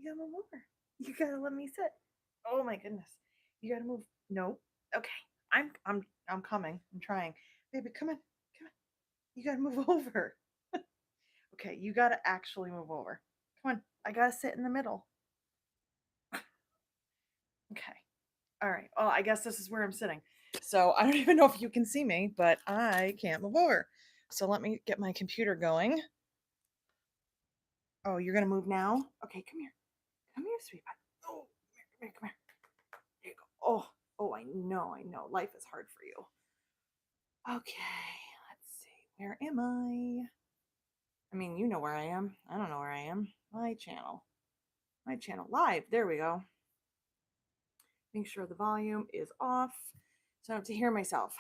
You gotta move over. You gotta let me sit. Oh my goodness. You gotta move. No. Okay. I'm coming. I'm trying. Baby, come on. Come on. You gotta move over. Okay, you gotta actually move over. Come on. I gotta sit in the middle. Okay. All right. Well, I guess this is where I'm sitting. So I don't even know if you can see me, but I can't move over. So let me get my computer going. Oh, you're gonna move now? Okay, come here. Come here, sweet pie. Oh, come here, come here. There you go. Oh, I know. Life is hard for you. Okay, let's see. Where am I? I mean, you know where I am. I don't know where I am. My channel. My channel live. There we go. Make sure the volume is off so I don't have to hear myself.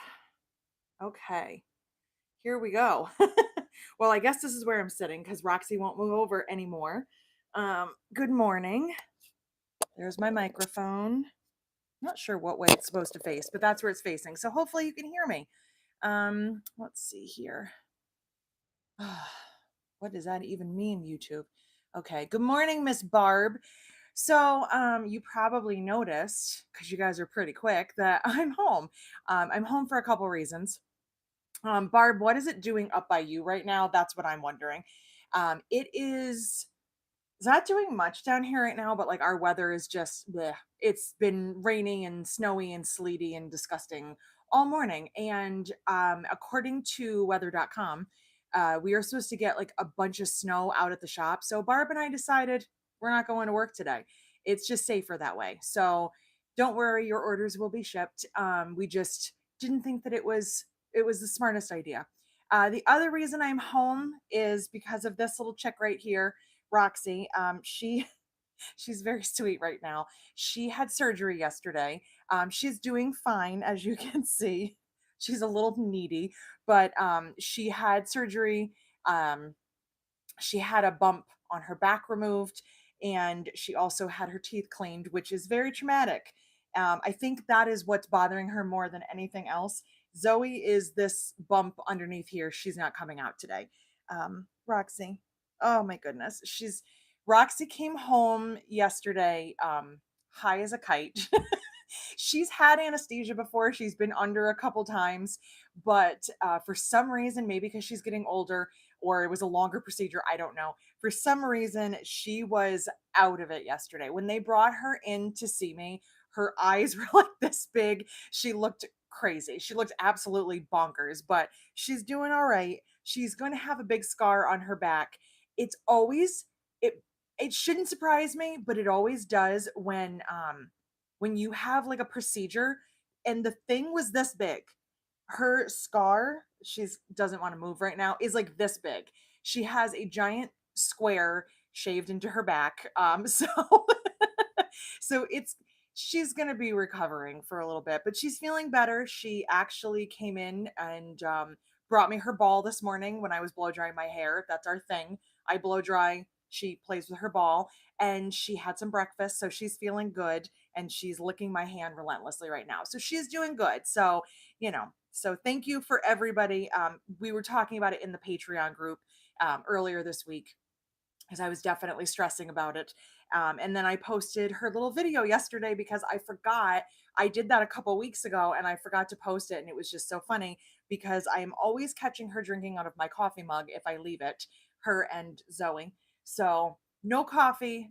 Okay, here we go. Well, I guess this is where I'm sitting because Roxy won't move over anymore. Good morning. There's my microphone. Not sure what way it's supposed to face, but that's where it's facing. So hopefully you can hear me. Let's see here. What does that even mean, YouTube? Okay. Good morning, Miss Barb. So, you probably noticed, because you guys are pretty quick, that I'm home. I'm home for a couple reasons. Barb, what is it doing up by you right now? That's what I'm wondering. It is it's not doing much down here right now, but like our weather is just bleh. It's been raining and snowy and sleety and disgusting all morning. And according to weather.com, we are supposed to get like a bunch of snow out at the shop. So Barb and I decided we're not going to work today. It's just safer that way. So don't worry, your orders will be shipped. We just didn't think that it was the smartest idea. The other reason I'm home is because of this little chick right here, Roxy. She's very sweet right now. She had surgery yesterday. She's doing fine, as you can see. She's a little needy, but she had surgery. Um, she had a bump on her back removed, and she also had her teeth cleaned, which is very traumatic. I think that is what's bothering her more than anything else. Zoe is this bump underneath here. She's not coming out today. Roxy, oh my goodness, Roxy came home yesterday, high as a kite. She's had anesthesia before. She's been under a couple times, but for some reason, maybe because she's getting older or it was a longer procedure, I don't know. For some reason, she was out of it yesterday. When they brought her in to see me, her eyes were like this big. She looked crazy. She looked absolutely bonkers, but she's doing all right. She's going to have a big scar on her back. It's always it shouldn't surprise me, but it always does when you have like a procedure and the thing was this big. Her scar, she's doesn't want to move right now, is like this big. She has a giant square shaved into her back. So so it's she's going to be recovering for a little bit, but she's feeling better. She actually came in and brought me her ball this morning when I was blow drying my hair. That's our thing. I blow dry, she plays with her ball, and she had some breakfast, so she's feeling good, and she's licking my hand relentlessly right now. So she's doing good. So, so thank you for everybody. We were talking about it in the Patreon group earlier this week because I was definitely stressing about it. And then I posted her little video yesterday because I forgot. I did that a couple weeks ago and I forgot to post it. And it was just so funny because I am always catching her drinking out of my coffee mug if I leave it, her and Zoe. So no coffee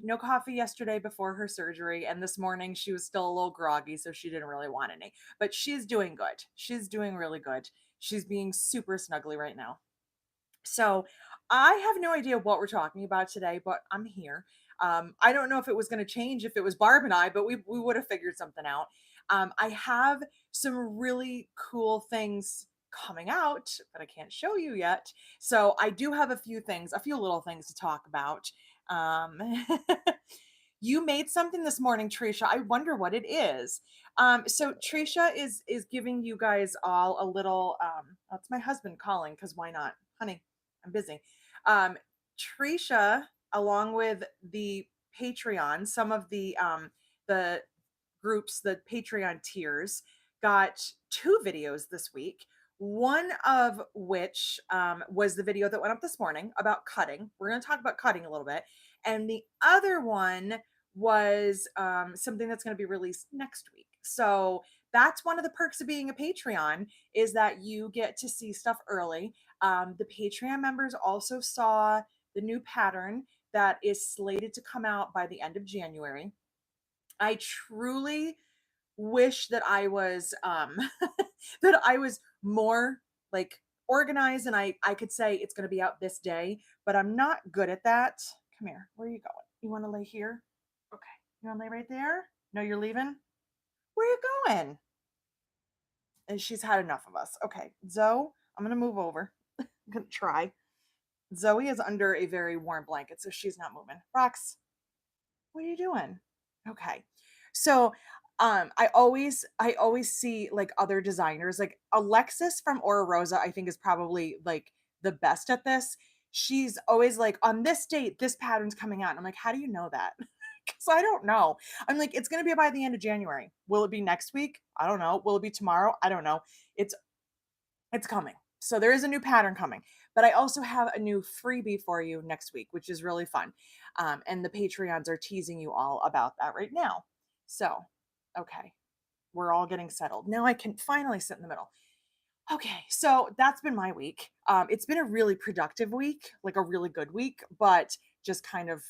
yesterday before her surgery. And this morning she was still a little groggy, so she didn't really want any. But she's doing good. She's doing really good. She's being super snuggly right now. So I have no idea what we're talking about today, but I'm here. I don't know if it was going to change if it was Barb and I, but we would have figured something out. I have some really cool things coming out, but I can't show you yet. So I do have a few little things to talk about. Um, you made something this morning, Trisha. I wonder what it is. So Trisha is giving you guys all a little. That's my husband calling because why not, honey? I'm busy. Um, Trisha, along with the Patreon, some of the groups, the Patreon tiers, got two videos this week. One of which was the video that went up this morning about cutting. We're going to talk about cutting a little bit. And the other one was something that's going to be released next week. So that's one of the perks of being a Patreon, is that you get to see stuff early. The Patreon members also saw the new pattern that is slated to come out by the end of January. I truly wish that I was that I was more like organized, and I could say it's going to be out this day, but I'm not good at that. Come here. Where are you going? You want to lay here? Okay. You want to lay right there? No, you're leaving? Where are you going? And she's had enough of us. Okay. Zoe, I'm going to move over. I'm going to try. Zoe is under a very warm blanket, so she's not moving. Rox, what are you doing? Okay. So I always see like other designers, like Alexis from Aura Rosa, I think is probably like the best at this. She's always like, on this date, this pattern's coming out. And I'm like, how do you know that? Because I don't know. I'm like, it's gonna be by the end of January. Will it be next week? I don't know. Will it be tomorrow? I don't know. It's it's coming. So there is a new pattern coming, but I also have a new freebie for you next week, which is really fun. And the Patreons are teasing you all about that right now. So, okay, we're all getting settled. Now I can finally sit in the middle. Okay, so that's been my week. It's been a really productive week, like a really good week, but just kind of,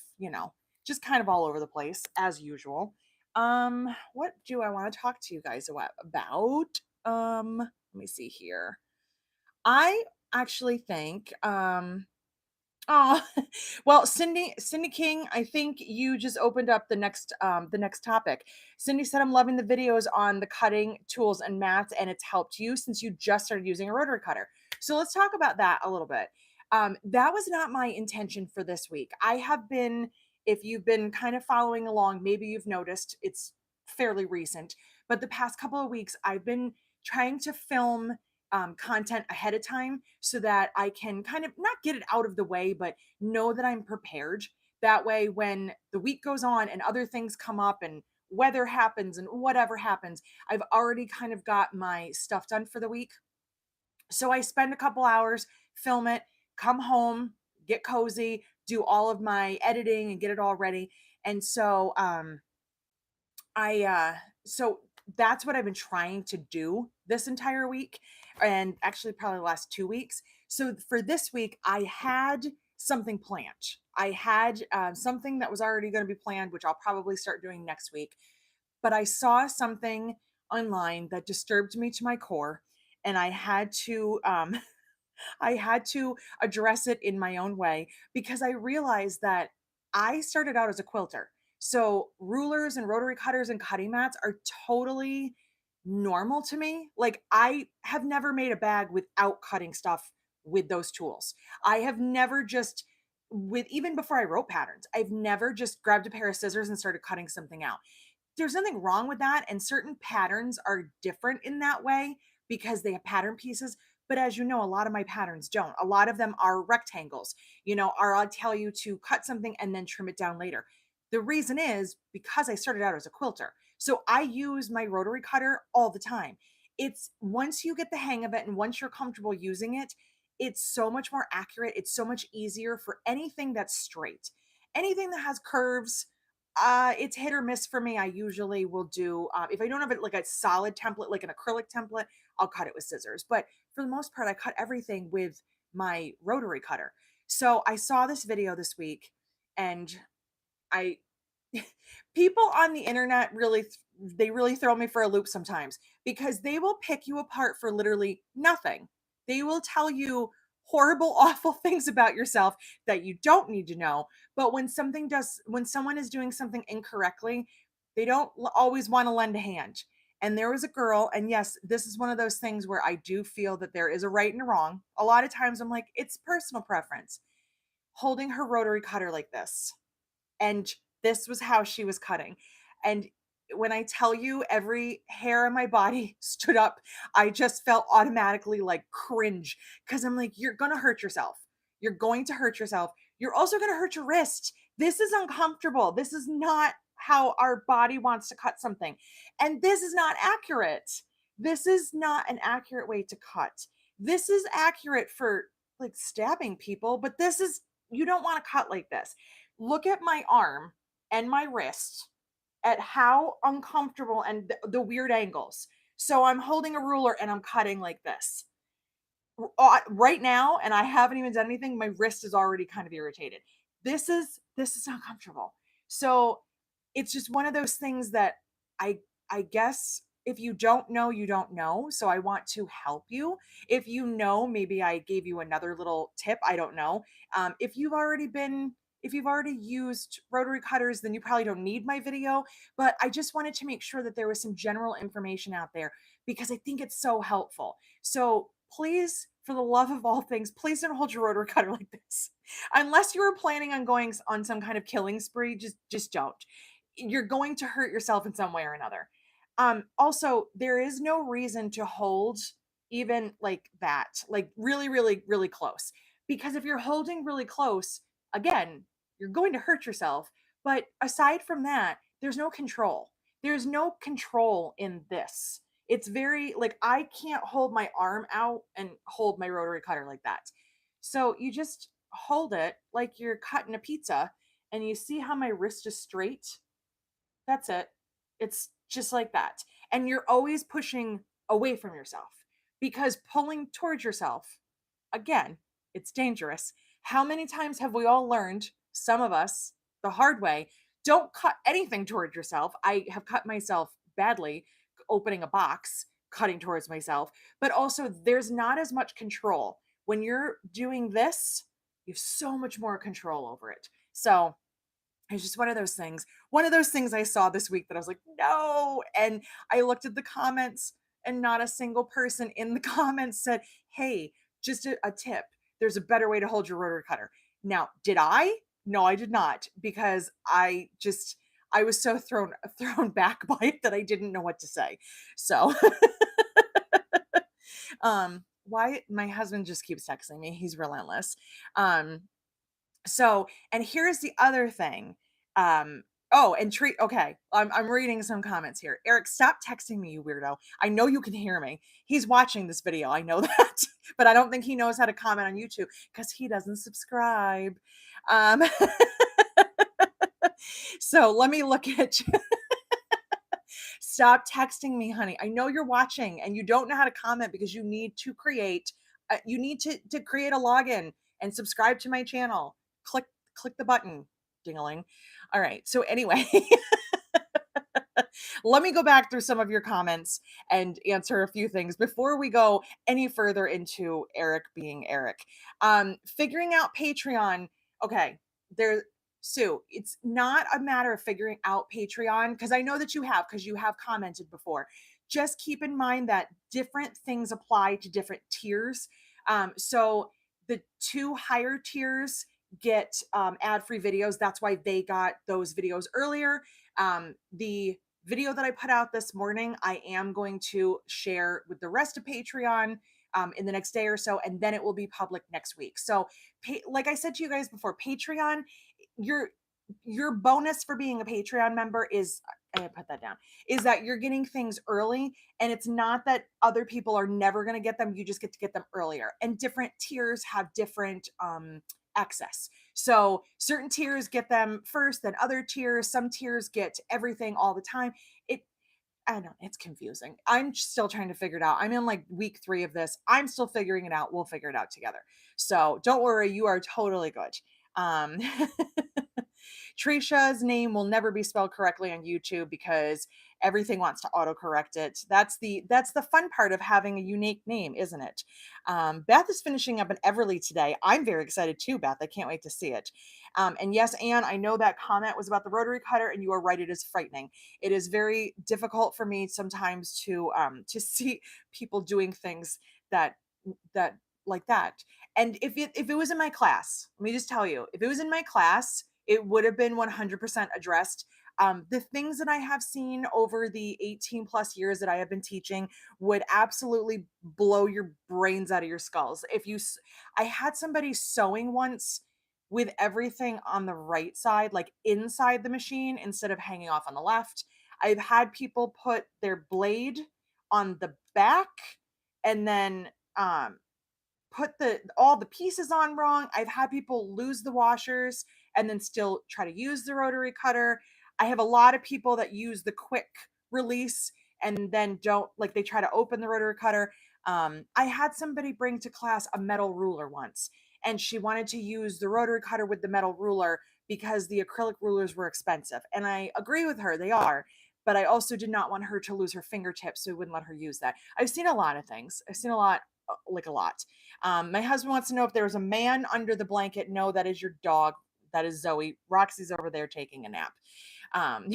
just kind of all over the place as usual. What do I want to talk to you guys about? Let me see here. I actually think, oh, well, Cindy King, I think you just opened up the next topic. Cindy said, I'm loving the videos on the cutting tools and mats, and it's helped you since you just started using a rotary cutter. So let's talk about that a little bit. That was not my intention for this week. I have been, if you've been kind of following along, maybe you've noticed it's fairly recent, but the past couple of weeks, I've been trying to film content ahead of time so that I can kind of not get it out of the way, but know that I'm prepared. That way, when the week goes on and other things come up and weather happens and whatever happens, I've already kind of got my stuff done for the week. So I spend a couple hours, film it, come home, get cozy, do all of my editing and get it all ready. And so that's what I've been trying to do this entire week, and actually probably the last 2 weeks. So for this week, I had something planned. I had something that was already going to be planned, which I'll probably start doing next week. But I saw something online that disturbed me to my core, and I had to address it in my own way because I realized that I started out as a quilter. So rulers and rotary cutters and cutting mats are totally normal to me. Like, I have never made a bag without cutting stuff with those tools. I have never just, with even before I wrote patterns, I've never just grabbed a pair of scissors and started cutting something out. There's nothing wrong with that, and certain patterns are different in that way because they have pattern pieces. But as you know, a lot of my patterns don't. A lot of them are rectangles, or I'll tell you to cut something and then trim it down later. The reason is because I started out as a quilter. So I use my rotary cutter all the time. It's once you get the hang of it and once you're comfortable using it, it's so much more accurate. It's so much easier for anything that's straight. Anything that has curves, it's hit or miss for me. I usually will do, if I don't have it like a solid template, like an acrylic template, I'll cut it with scissors. But for the most part, I cut everything with my rotary cutter. So I saw this video this week, and I people on the internet they really throw me for a loop sometimes because they will pick you apart for literally nothing. They will tell you horrible awful things about yourself that you don't need to know, but when someone is doing something incorrectly, they don't always want to lend a hand. And there was a girl, and yes, this is one of those things where I do feel that there is a right and a wrong. A lot of times I'm like, it's personal preference, holding her rotary cutter like this, and this was how she was cutting. And when I tell you every hair on my body stood up, I just felt automatically like cringe because I'm like, you're going to hurt yourself. You're going to hurt yourself. You're also going to hurt your wrist. This is uncomfortable. This is not how our body wants to cut something. And this is not accurate. This is not an accurate way to cut. This is accurate for like stabbing people, but you don't want to cut like this. Look at my arm and my wrist at how uncomfortable and the weird angles. So I'm holding a ruler and I'm cutting like this right now, and I haven't even done anything. My wrist is already kind of irritated. This is uncomfortable. So it's just one of those things that I I guess if you don't know, you don't know. So I want to help you. If you know, maybe I gave you another little tip. I don't know. If you've already used rotary cutters, then you probably don't need my video. But I just wanted to make sure that there was some general information out there because I think it's so helpful. So please, for the love of all things, please don't hold your rotary cutter like this. Unless you were planning on going on some kind of killing spree, just don't. You're going to hurt yourself in some way or another. Also, there is no reason to hold even like that, like really, really, really close. Because if you're holding really close, again, you're going to hurt yourself. But aside from that, there's no control. There's no control in this. It's very like I can't hold my arm out and hold my rotary cutter like that. So you just hold it like you're cutting a pizza and you see how my wrist is straight. That's it. It's just like that. And you're always pushing away from yourself because pulling towards yourself, again, it's dangerous. How many times have we all learned, some of us, the hard way? Don't cut anything towards yourself. I have cut myself badly opening a box, cutting towards myself, but also there's not as much control. When you're doing this, you have so much more control over it. So, it's just one of those things. One of those things I saw this week that I was like, no. And I looked at the comments, and not a single person in the comments said, hey, just a tip. There's a better way to hold your rotary cutter. Now, did I? No, I did not, because I was so thrown back by it that I didn't know what to say. So why my husband just keeps texting me. He's relentless. Um, so, and here's the other thing. Oh, and treat. Okay, I'm reading some comments here. Eric, stop texting me, you weirdo. I know you can hear me. He's watching this video. I know that, but I don't think he knows how to comment on YouTube because he doesn't subscribe. Um, so let me look at you. Stop texting me, honey. I know you're watching and you don't know how to comment because you need to create. You need to create a login and subscribe to my channel. Click the button. Dingling. All right. So anyway, let me go back through some of your comments and answer a few things before we go any further into Eric being Eric. Figuring out Patreon. Okay, there, Sue. It's not a matter of figuring out Patreon because I know that because you have commented before. Just keep in mind that different things apply to different tiers. So the two higher tiers get ad-free videos. That's why they got those videos earlier. The video that I put out this morning, I am going to share with the rest of Patreon in the next day or so, and then it will be public next week. So, like I said to you guys before, Patreon, your your bonus for being a Patreon member is I put that down is that you're getting things early, and it's not that other people are never going to get them. You just get to get them earlier, and different tiers have different access. So certain tiers get them first, then other tiers, some tiers get everything all the time. It I don't know, it's confusing. I'm still trying to figure it out. I'm in like week 3 of this. I'm still figuring it out. We'll figure it out together. So don't worry, you are totally good. Um Trisha's name will never be spelled correctly on YouTube because everything wants to autocorrect it. That's the fun part of having a unique name, isn't it? Beth is finishing up in Everly today. I'm very excited too, Beth. I can't wait to see it. And yes, Anne, I know that comment was about the rotary cutter, and you are right. It is frightening. It is very difficult for me sometimes to see people doing things that that like that. And if it was in my class, let me just tell you, if it was in my class, it would have been 100% addressed. The things that I have seen over the 18 plus years that I have been teaching would absolutely blow your brains out of your skulls. I had somebody sewing once with everything on the right side, like inside the machine instead of hanging off on the left. I've had people put their blade on the back and then put all the pieces on wrong. I've had people lose the washers and then still try to use the rotary cutter. I have a lot of people that use the quick release and then don't, like, they try to open the rotary cutter. I had somebody bring to class a metal ruler once, and she wanted to use the rotary cutter with the metal ruler because the acrylic rulers were expensive. And I agree with her, they are. But I also did not want her to lose her fingertips, so I wouldn't let her use that. I've seen a lot of things. I've seen a lot, like a lot. My husband wants to know if there was a man under the blanket. No, that is your dog. That is Zoe. Roxy's over there taking a nap. Um,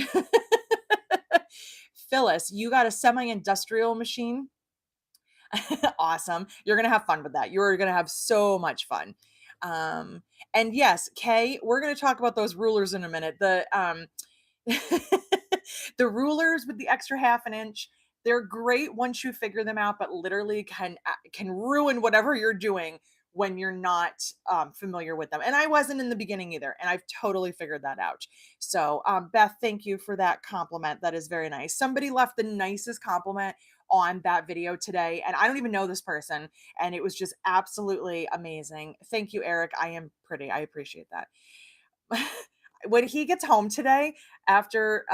Phyllis, you got a semi-industrial machine. Awesome. You're going to have fun with that. You're going to have so much fun. Um, and yes, Kay, we're going to talk about those rulers in a minute. The rulers with the extra half an inch, they're great once you figure them out, but literally can ruin whatever you're doing when you're not familiar with them. And I wasn't in the beginning either, and I've totally figured that out. So, Beth, thank you for that compliment. That is very nice. Somebody left the nicest compliment on that video today, and I don't even know this person, and it was just absolutely amazing. Thank you, Eric. I am pretty. I appreciate that. When he gets home today, after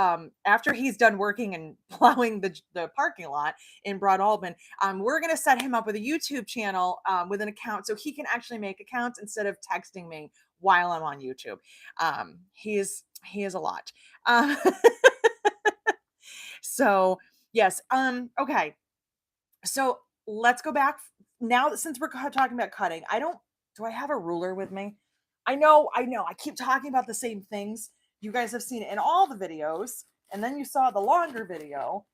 he's done working and plowing the parking lot in Broad Alban, we're gonna set him up with a YouTube channel with an account so he can actually make accounts instead of texting me while I'm on YouTube. He is a lot. Um, so yes. Okay. So let's go back now, since we're talking about cutting. Do I have a ruler with me? I know. I keep talking about the same things. You guys have seen it in all the videos, and then you saw the longer video.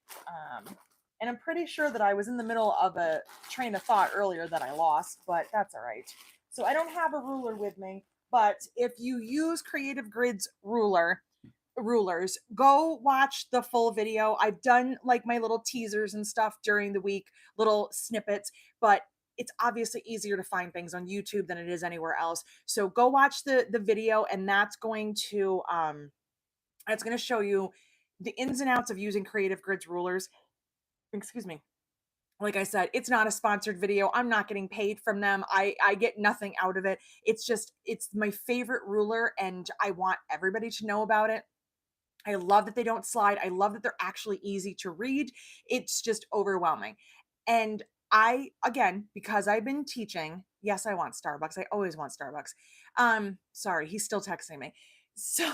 And I'm pretty sure that I was in the middle of a train of thought earlier that I lost, but that's all right. So I don't have a ruler with me, but if you use Creative Grids rulers, go watch the full video. I've done like my little teasers and stuff during the week, little snippets, but it's obviously easier to find things on YouTube than it is anywhere else. So go watch the video, and that's going to show you the ins and outs of using Creative Grids rulers. Excuse me. Like I said, it's not a sponsored video. I'm not getting paid from them. I get nothing out of it. It's my favorite ruler, and I want everybody to know about it. I love that they don't slide. I love that they're actually easy to read. It's just overwhelming. And again, because I've been teaching, yes, I want Starbucks. I always want Starbucks. Sorry, he's still texting me. So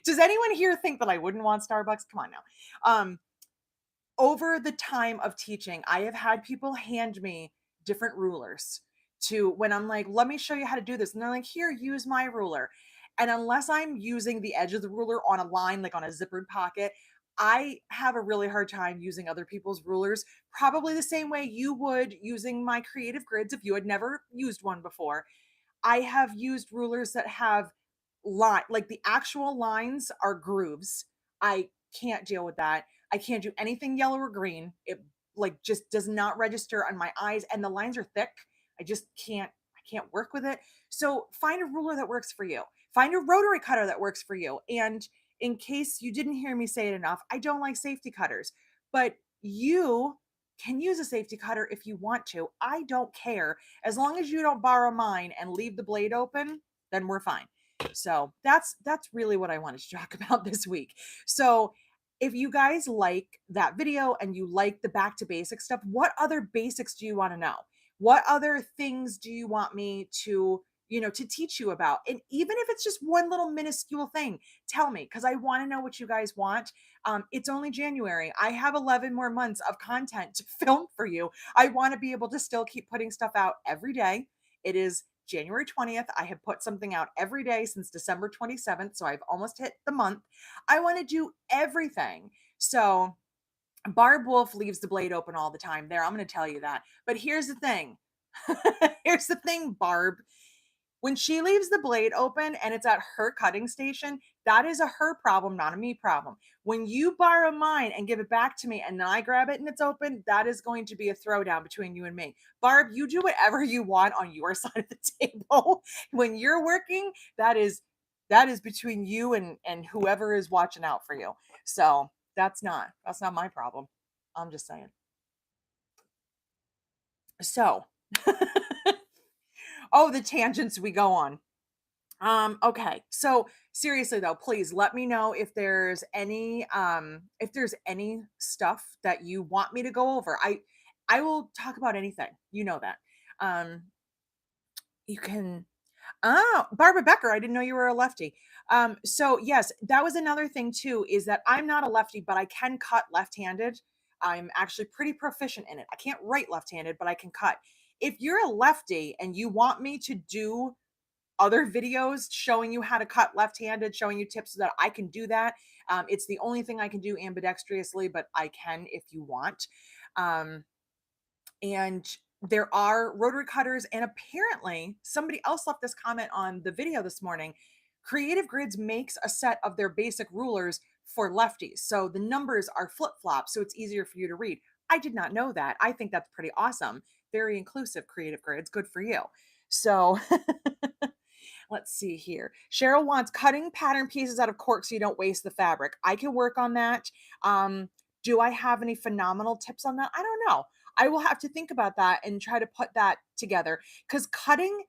does anyone here think that I wouldn't want Starbucks? Come on now. Over the time of teaching, I have had people hand me different rulers to when I'm like, let me show you how to do this. And they're like, here, use my ruler. And unless I'm using the edge of the ruler on a line, like on a zippered pocket, I have a really hard time using other people's rulers, probably the same way you would using my Creative Grids if you had never used one before. I have used rulers that have like the actual lines are grooves. I can't deal with that. I can't do anything yellow or green. It like just does not register on my eyes, and the lines are thick. I can't work with it. So find a ruler that works for you. Find a rotary cutter that works for you. And in case you didn't hear me say it enough, I don't like safety cutters, but you can use a safety cutter if you want to. I don't care. As long as you don't borrow mine and leave the blade open, then we're fine. So that's really what I wanted to talk about this week. So if you guys like that video and you like the back to basics stuff, what other basics do you want to know? What other things do you want me to teach you about? And even if it's just one little minuscule thing, tell me, because I want to know what you guys want. It's only January. I have 11 more months of content to film for you. I want to be able to still keep putting stuff out every day. It is January 20th. I have put something out every day since December 27th. So I've almost hit the month. I want to do everything. So Barb Wolf leaves the blade open all the time. There, I'm going to tell you that. But here's the thing. Here's the thing, Barb. When she leaves the blade open and it's at her cutting station, that is a her problem, not a me problem. When you borrow mine and give it back to me and then I grab it and it's open, that is going to be a throwdown between you and me. Barb, you do whatever you want on your side of the table. When you're working, that is between you and whoever is watching out for you. So that's not my problem. I'm just saying. So, oh, the tangents we go on. Okay. So seriously though, please let me know if there's any stuff that you want me to go over. I will talk about anything. You know that. Um you can Oh, Barbara Becker, I didn't know you were a lefty. So yes, that was another thing too, is that I'm not a lefty, but I can cut left-handed. I'm actually pretty proficient in it. I can't write left-handed, but I can cut. If you're a lefty and you want me to do other videos showing you how to cut left-handed, showing you tips so that I can do that. It's the only thing I can do ambidextrously, but I can if you want. Um, and there are rotary cutters, and apparently somebody else left this comment on the video this morning. Creative Grids makes a set of their basic rulers for lefties, so the numbers are flip-flop, so it's easier for you to read. I did not know that. I think that's pretty awesome. Very inclusive, Creative Grids. Good for you. So let's see here. Cheryl wants cutting pattern pieces out of cork so you don't waste the fabric. I can work on that. Um, do I have any phenomenal tips on that? I don't know. I will have to think about that and try to put that together, because cutting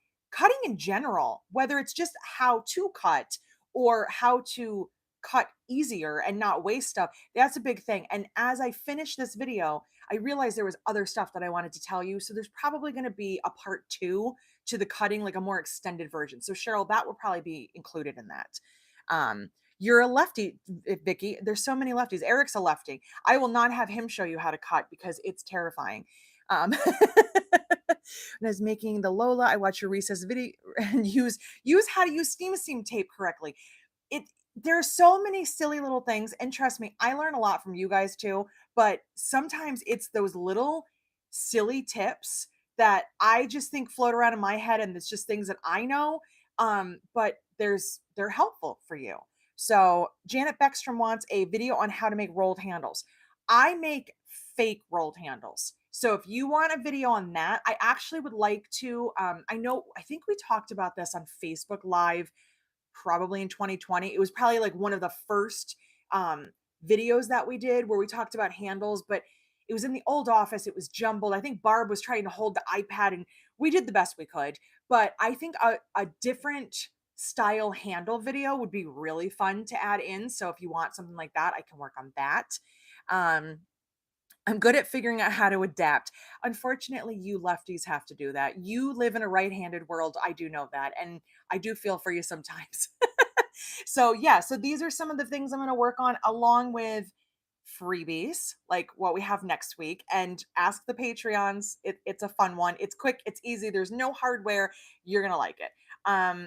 in general, whether it's just how to cut or how to cut easier and not waste stuff, that's a big thing. And as I finish this video, I realized there was other stuff that I wanted to tell you. So there's probably going to be a part 2 to the cutting, like a more extended version. So Cheryl, that will probably be included in that. You're a lefty, Vicky. There's so many lefties. Eric's a lefty. I will not have him show you how to cut because it's terrifying. When I was making the Lola, I watched your recess video and use how to use steam seam tape correctly. It There are so many silly little things, and trust me, I learn a lot from you guys too, but sometimes it's those little silly tips that I just think float around in my head, and it's just things that I know. But they're helpful for you. So Janet Beckstrom wants a video on how to make rolled handles. I make fake rolled handles. So if you want a video on that, I actually would like to. I think we talked about this on Facebook Live probably in 2020. It was probably like one of the first videos that we did where we talked about handles, but it was in the old office. It was jumbled. I think Barb was trying to hold the iPad, and we did the best we could. But I think a different style handle video would be really fun to add in. So if you want something like that, I can work on that. Um, I'm good at figuring out how to adapt. Unfortunately, you lefties have to do that. You live in a right-handed world. I do know that. And I do feel for you sometimes. So, yeah, so these are some of the things I'm going to work on, along with freebies, like what we have next week, and ask the Patreons. It's a fun one. It's quick, it's easy. There's no hardware. You're going to like it.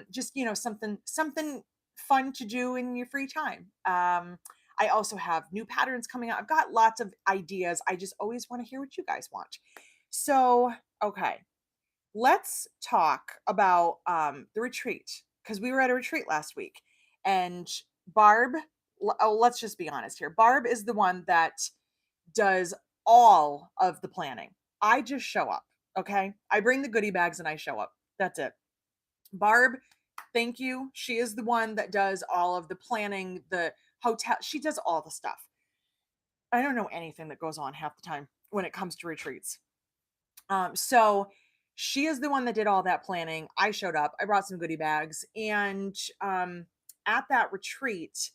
Just, something fun to do in your free time. I also have new patterns coming out. I've got lots of ideas. I just always want to hear what you guys want. So, okay, let's talk about the retreat, because we were at a retreat last week, and Barb. Let's just be honest here. Barb is the one that does all of the planning. I just show up. Okay, I bring the goodie bags and I show up. That's it. Barb, thank you. She is the one that does all of the planning, the hotel. She does all the stuff. I don't know anything that goes on half the time when it comes to retreats. So she is the one that did all that planning. I showed up. I brought some goodie bags, and at that retreat,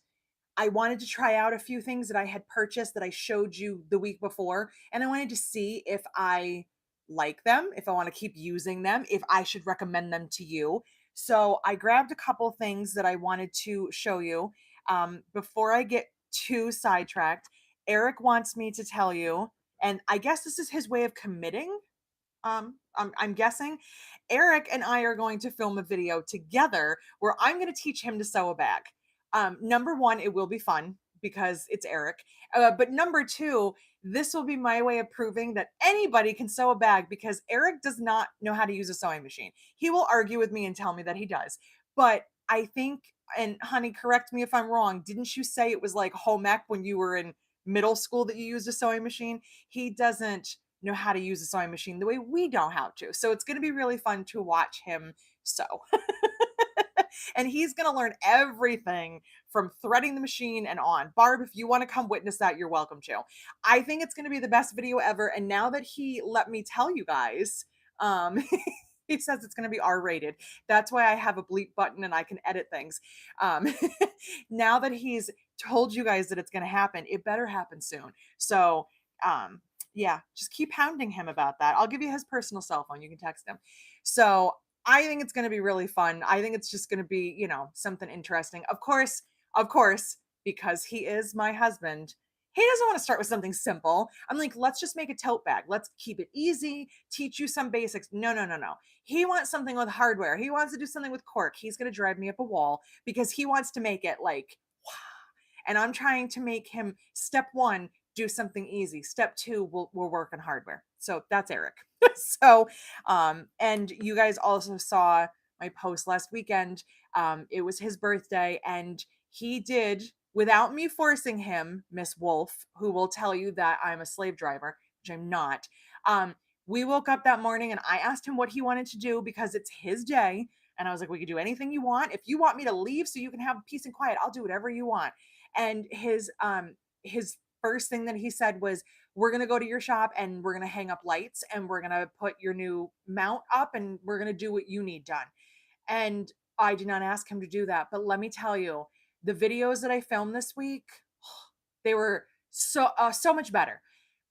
I wanted to try out a few things that I had purchased that I showed you the week before, and I wanted to see if I like them, if I want to keep using them, if I should recommend them to you. So I grabbed a couple things that I wanted to show you. Before I get too sidetracked, Eric wants me to tell you, and I guess this is his way of committing. I'm guessing Eric and I are going to film a video together where I'm going to teach him to sew a bag. Number one, it will be fun because it's Eric. But number two, this will be my way of proving that anybody can sew a bag, because Eric does not know how to use a sewing machine. He will argue with me and tell me that he does. But I think, and honey, correct me if I'm wrong, didn't you say it was like home ec when you were in middle school that you used a sewing machine? He doesn't know how to use a sewing machine the way we know how to. So it's going to be really fun to watch him sew. And he's going to learn everything from threading the machine and on. Barb, if you want to come witness that, you're welcome to. I think it's going to be the best video ever. And now that he let me tell you guys, um, He says it's going to be R rated. That's why I have a bleep button and I can edit things. Um, now that he's told you guys that it's going to happen, it better happen soon. So, um, yeah, just keep hounding him about that. I'll give you his personal cell phone. You can text him. So, I think it's going to be really fun. I think it's just going to be, something interesting. Of course, because he is my husband, he doesn't want to start with something simple. I'm like, let's just make a tote bag. Let's keep it easy, teach you some basics. No, no, no, no. He wants something with hardware. He wants to do something with cork. He's going to drive me up a wall because he wants to make it like, wow. And I'm trying to make him step one, do something easy. Step two, we'll work on hardware. So that's Eric. So, and you guys also saw my post last weekend. It was his birthday, and he did, without me forcing him, Miss Wolf, who will tell you that I'm a slave driver, which I'm not. Um, we woke up that morning and I asked him what he wanted to do because it's his day. And I was like, we could do anything you want. If you want me to leave so you can have peace and quiet, I'll do whatever you want. And his first thing that he said was, we're going to go to your shop and we're going to hang up lights and we're going to put your new mount up and we're going to do what you need done. And I did not ask him to do that, but let me tell you, the videos that I filmed this week, they were so much better.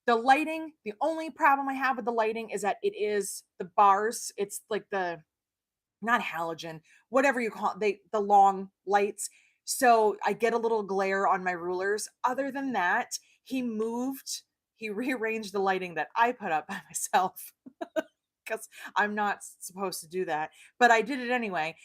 The lighting, the only problem I have with the lighting is that it is the bars. It's like the, not halogen, whatever you call it, the long lights. So I get a little glare on my rulers. Other than that, he rearranged the lighting that I put up by myself because I'm not supposed to do that, but I did it anyway.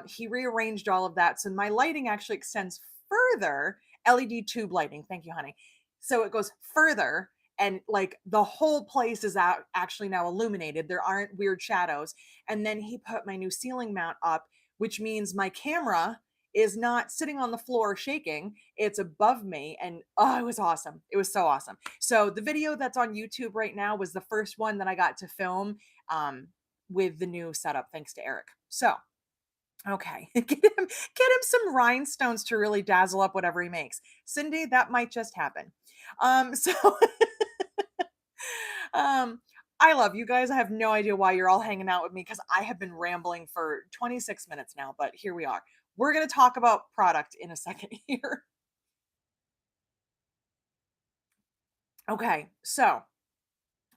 He rearranged all of that. So my lighting actually extends further. LED tube lighting. Thank you, honey. So it goes further, and like the whole place is out actually now illuminated. There aren't weird shadows. And then he put my new ceiling mount up, which means my camera is not sitting on the floor shaking. It's above me. And oh, it was awesome. It was so awesome. So the video that's on YouTube right now was the first one that I got to film um, with the new setup, thanks to Eric. So, okay, get him some rhinestones to really dazzle up whatever he makes. Cindy, that might just happen. So, um, I love you guys. I have no idea why you're all hanging out with me because I have been rambling for 26 minutes now, but here we are. We're going to talk about product in a second here. Okay, so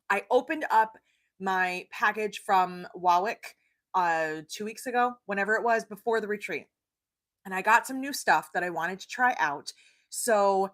I opened up my package from Warwick 2 weeks ago, whenever it was before the retreat. And I got some new stuff that I wanted to try out. So,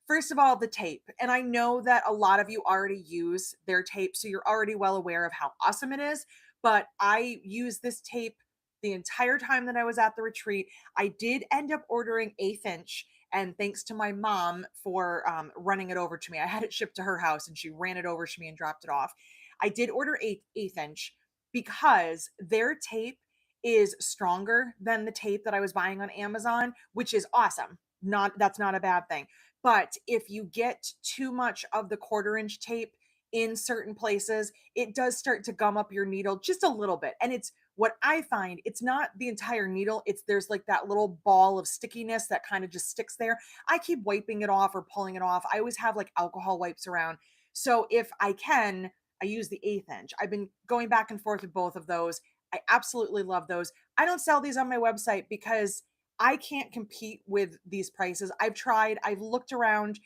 first of all, the tape. And I know that a lot of you already use their tape, so you're already well aware of how awesome it is. But I used this tape the entire time that I was at the retreat. I did end up ordering 1/8 inch, and thanks to my mom for running it over to me. I had it shipped to her house and she ran it over to me and dropped it off. I did order 1/8 inch because their tape is stronger than the tape that I was buying on Amazon, which is awesome. That's not a bad thing. But if you get too much of the 1/4 inch tape in certain places, it does start to gum up your needle just a little bit. And it's what I find, it's not the entire needle. It's there's like that little ball of stickiness that kind of just sticks there. I keep wiping it off or pulling it off. I always have like alcohol wipes around. So if I can, I use the 1/8 inch. I've been going back and forth with both of those. I absolutely love those. I don't sell these on my website because I can't compete with these prices. I've tried, I've looked around.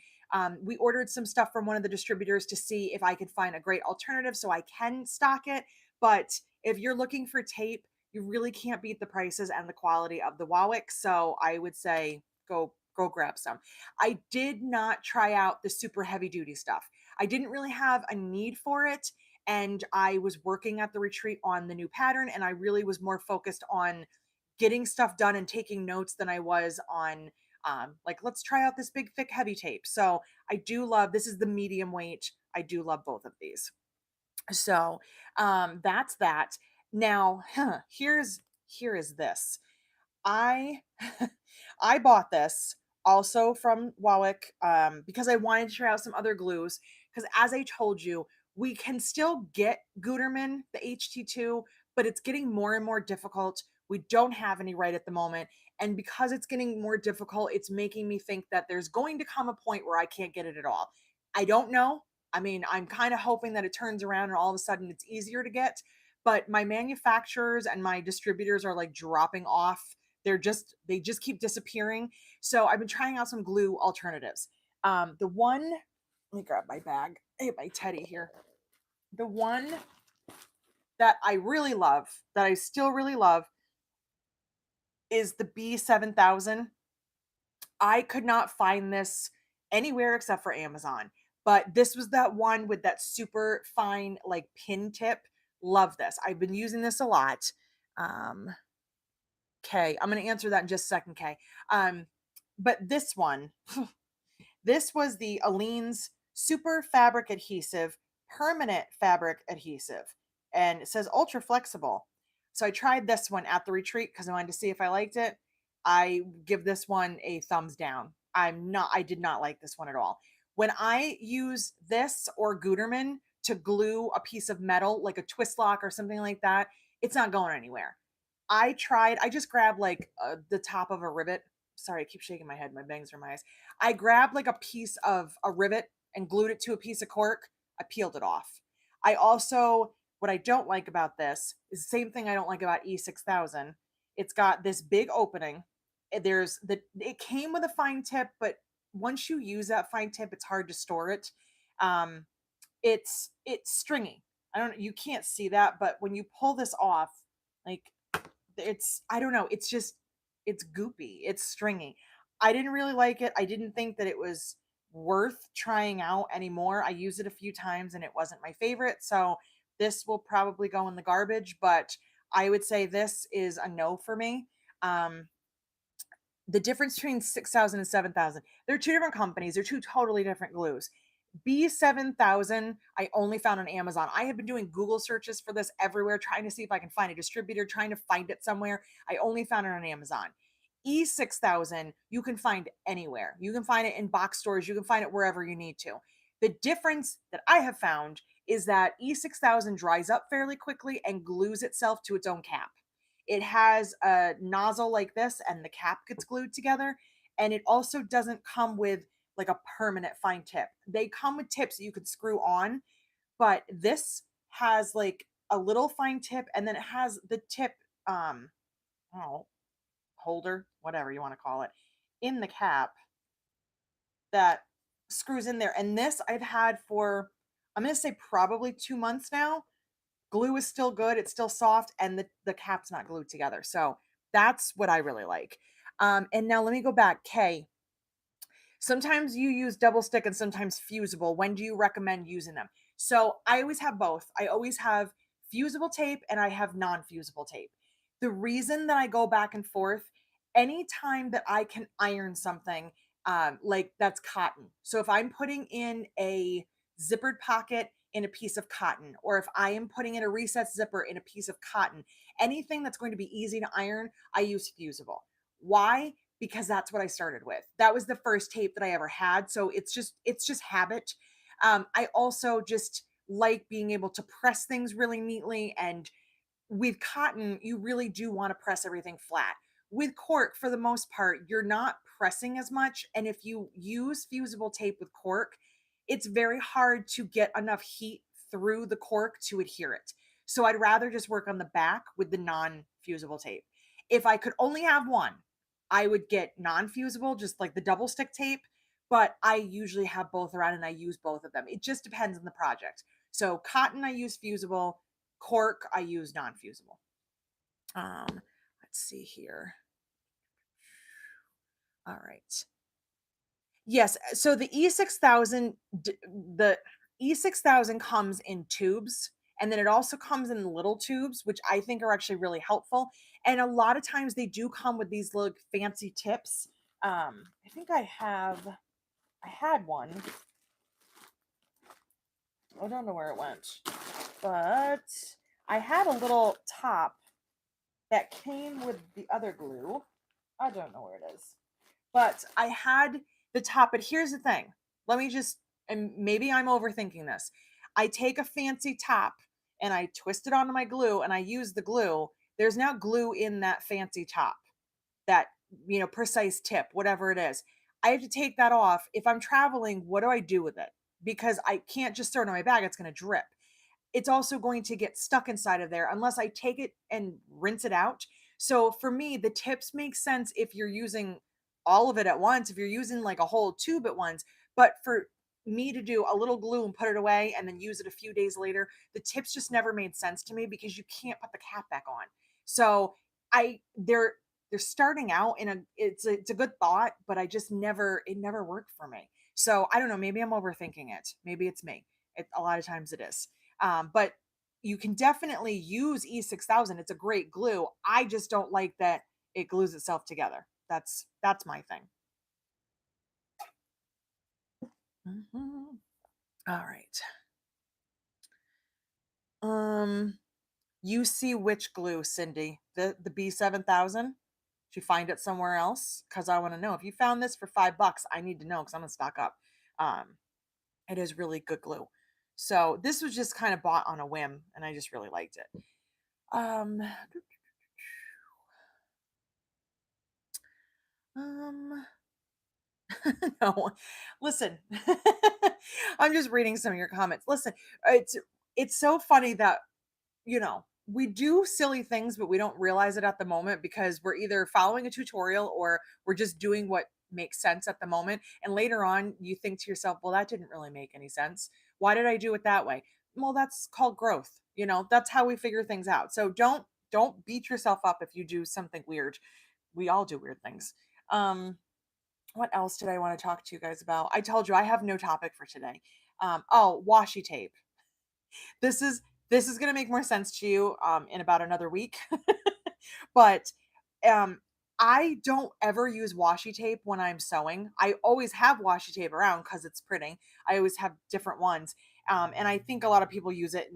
We ordered some stuff from one of the distributors to see if I could find a great alternative so I can stock it. But if you're looking for tape, you really can't beat the prices and the quality of the Warwick. So I would say go grab some. I did not try out the super heavy duty stuff. I didn't really have a need for it, and I was working at the retreat on the new pattern, and I really was more focused on getting stuff done and taking notes than I was on like, let's try out this big thick heavy tape. So I do love, this is the medium weight. I do love both of these. So that's that. Now, here is this. I I bought this also from Warwick because I wanted to try out some other glues. Because as I told you, we can still get Gutermann, the HT2, but it's getting more and more difficult. We don't have any right at the moment. And because it's getting more difficult, it's making me think that there's going to come a point where I can't get it at all. I don't know. I mean, I'm kind of hoping that it turns around and all of a sudden it's easier to get. but my manufacturers and my distributors are like dropping off. They just keep disappearing. So I've been trying out some glue alternatives. The one, let me grab my bag. I have my teddy here. The one that I really love, that I still really love, is the B7000. I could not find this anywhere except for Amazon. But this was that one with that super fine like pin tip. Love this. I've been using this a lot. Um, okay, I'm gonna answer that in just a second, Kay. But this one, this was the Aleene's Super Fabric Adhesive, Permanent Fabric Adhesive, and it says ultra flexible. So I tried this one at the retreat because I wanted to see if I liked it. I give this one a thumbs down. I did not like this one at all. When I use this or Gutermann to glue a piece of metal, like a twist lock or something like that, it's not going anywhere. I just grabbed like the top of a rivet. Sorry, I keep shaking my head. My bangs are my eyes. I grabbed like a piece of a rivet and glued it to a piece of cork. I peeled it off. I also, what I don't like about this is the same thing I don't like about E6000. It's got this big opening. It came with a fine tip, but once you use that fine tip, it's hard to store it. Um, it's stringy. You can't see that, but when you pull this off, like I don't know, it's goopy, it's stringy. I didn't really like it. I didn't think that it was worth trying out anymore. I used it a few times and it wasn't my favorite, so this will probably go in the garbage, but I would say this is a no for me. um the difference between 6,000 and 7,000, they're two different companies, they're two totally different glues. B7000, I only found on Amazon. I have been doing Google searches for this everywhere, trying to see if I can find a distributor, trying to find it somewhere. I only found it on Amazon. E6000, you can find anywhere. You can find it in box stores, you can find it wherever you need to. The difference that I have found is that E6000 dries up fairly quickly and glues itself to its own cap. It has a nozzle like this, and the cap gets glued together. And it also doesn't come with like a permanent fine tip. They come with tips that you could screw on, but this has like a little fine tip, and then it has the tip, oh, holder, whatever you want to call it, in the cap that screws in there. And this I've had for, I'm going to say probably 2 months now. Glue is still good, it's still soft, and the cap's not glued together. So that's what I really like. And now let me go back. Kay, sometimes you use double stick and sometimes fusible. When do you recommend using them? So I always have both. I always have fusible tape and I have non-fusible tape. The reason that I go back and forth, anytime that I can iron something, like that's cotton. So if I'm putting in a zippered pocket in a piece of cotton, or if I am putting in a recessed zipper in a piece of cotton, anything that's going to be easy to iron, I use fusible. Why? Because that's what I started with. That was the first tape that I ever had. So it's just habit. I also just like being able to press things really neatly, and with cotton, you really do want to press everything flat. With cork, for the most part, you're not pressing as much. And if you use fusible tape with cork, it's very hard to get enough heat through the cork to adhere it. So I'd rather just work on the back with the non fusible tape. If I could only have one, I would get non fusible, just like the double stick tape. But I usually have both around and I use both of them. It just depends on the project. So cotton, I use fusible. Cork, I use non-fusible. Let's see here. All right. Yes, so the E6000 comes in tubes, and then it also comes in little tubes, which I think are actually really helpful. And a lot of times they do come with these little fancy tips. I think I had one. I don't know where it went, but I had a little top that came with the other glue. I don't know where it is, but I had the top. But here's the thing. Let me just, and maybe I'm overthinking this. I take a fancy top and I twist it onto my glue and I use the glue. There's now glue in that fancy top, that, precise tip, whatever it is. I have to take that off. If I'm traveling, what do I do with it? Because I can't just throw it in my bag. It's going to drip. it's also going to get stuck inside of there unless I take it and rinse it out. So for me, the tips make sense if you're using all of it at once, if you're using like a whole tube at once. But for me to do a little glue and put it away and then use it a few days later, the tips just never made sense to me because you can't put the cap back on. So I they're starting out in a it's a good thought, but I just never it never worked for me. So I don't know, maybe I'm overthinking it. Maybe it's me. A lot of times it is. But you can definitely use E6000. It's a great glue. I just don't like that it glues itself together. That's my thing. Mhm. All right. Um, you see which glue, Cindy? The B7000? Did you find it somewhere else? Because I want to know. If you found this for $5, I need to know because I'm gonna stock up. Um, it is really good glue. So this was just kind of bought on a whim, and I just really liked it. Um, um, no, listen, I'm just reading some of your comments. Listen, it's so funny that we do silly things, but we don't realize it at the moment because we're either following a tutorial or we're just doing what makes sense at the moment. And later on, you think to yourself, well, that didn't really make any sense. Why did I do it that way? Well, that's called growth. That's how we figure things out. So don't beat yourself up if you do something weird. We all do weird things. Um, what else did I want to talk to you guys about? I told you I have no topic for today. Oh, washi tape. This is going to make more sense to you in about another week. But um, I don't ever use washi tape when I'm sewing. I always have washi tape around because it's printing. I always have different ones. And I think a lot of people use it